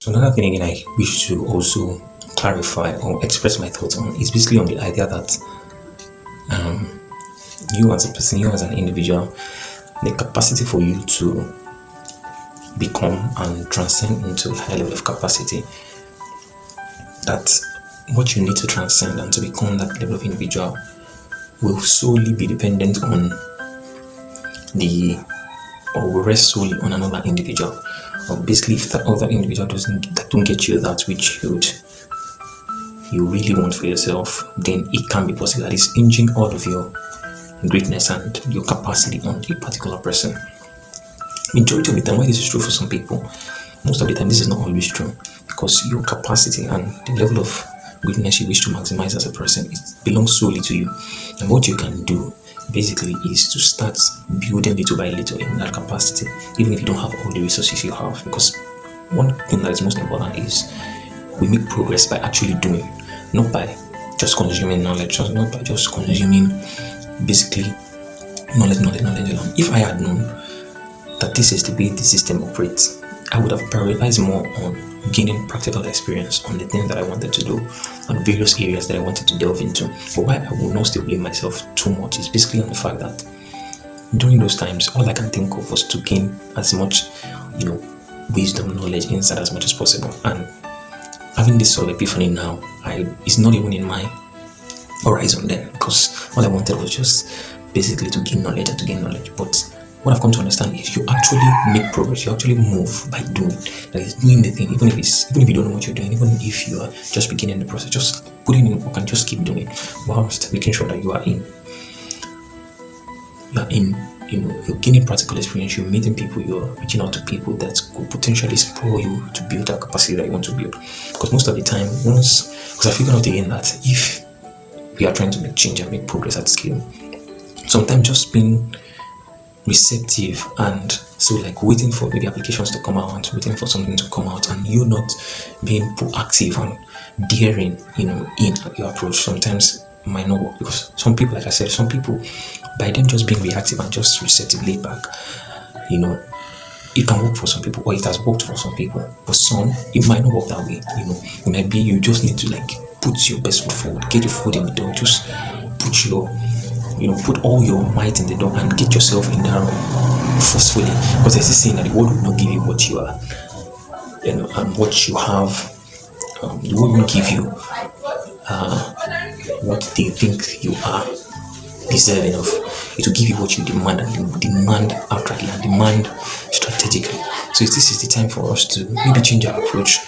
So another thing again I wish to also clarify or express my thoughts on is basically on the idea that you as a person, you as an individual, the capacity for you to become and transcend into a high level of capacity, that what you need to transcend and to become that level of individual will solely be dependent on the or will rest solely on another individual. Or basically if that other individual don't get you that which you really want for yourself, then it can be possible that it's hinging all of your greatness and your capacity on a particular person. Majority of the time, why this is true for some people, most of the time this is not always true, because your capacity and the level of greatness you wish to maximize as a person, it belongs solely to you. And what you can do basically is to start building little by little in that capacity, even if you don't have all the resources you have. Because one thing that is most important is we make progress by actually doing, not by just consuming knowledge, not by just consuming basically knowledge alone. If I had known that this is the way the system operates, I would have prioritized more on gaining practical experience on the things that I wanted to do and various areas that I wanted to delve into. But why I will not still blame myself too much is basically on the fact that during those times, all I can think of was to gain as much, wisdom, knowledge, insight as much as possible. And having this sort of epiphany now, it's not even in my horizon then, because all I wanted was just basically to gain knowledge and to gain knowledge. But what I've come to understand is you actually make progress, you actually move by doing. That is doing the thing, even if you don't know what you're doing, even if you are just beginning the process, just putting in work and just keep doing, whilst making sure that you're gaining practical experience, you're meeting people, you're reaching out to people that could potentially spur you to build that capacity that you want to build. Because most of the time, because I figured out again that if we are trying to make change and make progress at scale, sometimes just being receptive and so like waiting for maybe applications to come out, waiting for something to come out, and you not being proactive and daring, in your approach sometimes might not work. Because some people, like I said, some people, by them just being reactive and just receptive, laid back, it can work for some people, or it has worked for some people. But some, it might not work that way. It might be you just need to like put your best foot forward, get your foot in the door, just put all your might in the door and get yourself in there forcefully. Because there's this saying that the world will not give you what you are, and what you have. The world will give you what they think you are deserving of. It will give you what you demand, and demand outrightly and demand strategically. So this is the time for us to maybe change our approach,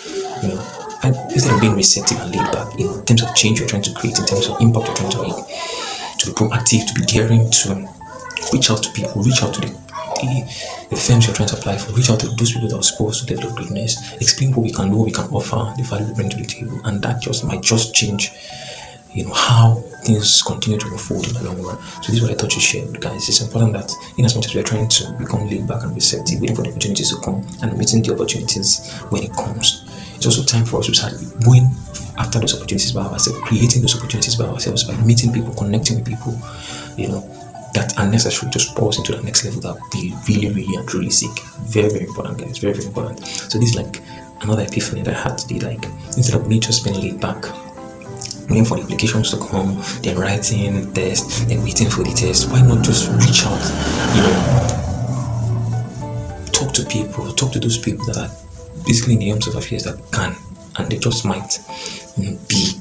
and instead of being receptive and laid back in terms of change you're trying to create, in terms of impact you're trying to make, to be proactive, to be daring, to reach out to people, reach out to the firms you're trying to apply for, reach out to those people that are supposed to develop greatness, explain what we can do, what we can offer, the value we bring to the table, and that might just change, how things continue to unfold in the long run. So this is what I thought you share with guys. It's important that in as much as we are trying to become laid back and receptive, waiting for the opportunities to come and meeting the opportunities when it comes, it's also time for us to start going after those opportunities by ourselves, creating those opportunities by ourselves, by meeting people, connecting with people, that are necessary to spur us into the next level that we really, really and truly seek. Very, very important, guys. Very, very important. So this is like another epiphany that I had today. Like, instead of me just being laid back, waiting for the applications to come, then writing test, then waiting for the test, why not just reach out, talk to people, talk to those people that are basically in the realms of affairs that can, and they just might be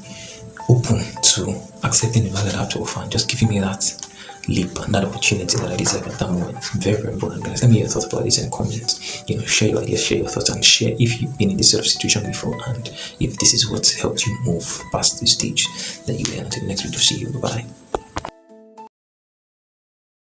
open to accepting the value that I have to offer and just giving me that leap and that opportunity that I deserve at that moment. Very, very important, guys. Let me hear your thoughts about this in the comments. Share your ideas, share your thoughts, and share if you've been in this sort of situation before and if this is what helped you move past this stage that you were in. Until the next video, see you. Bye.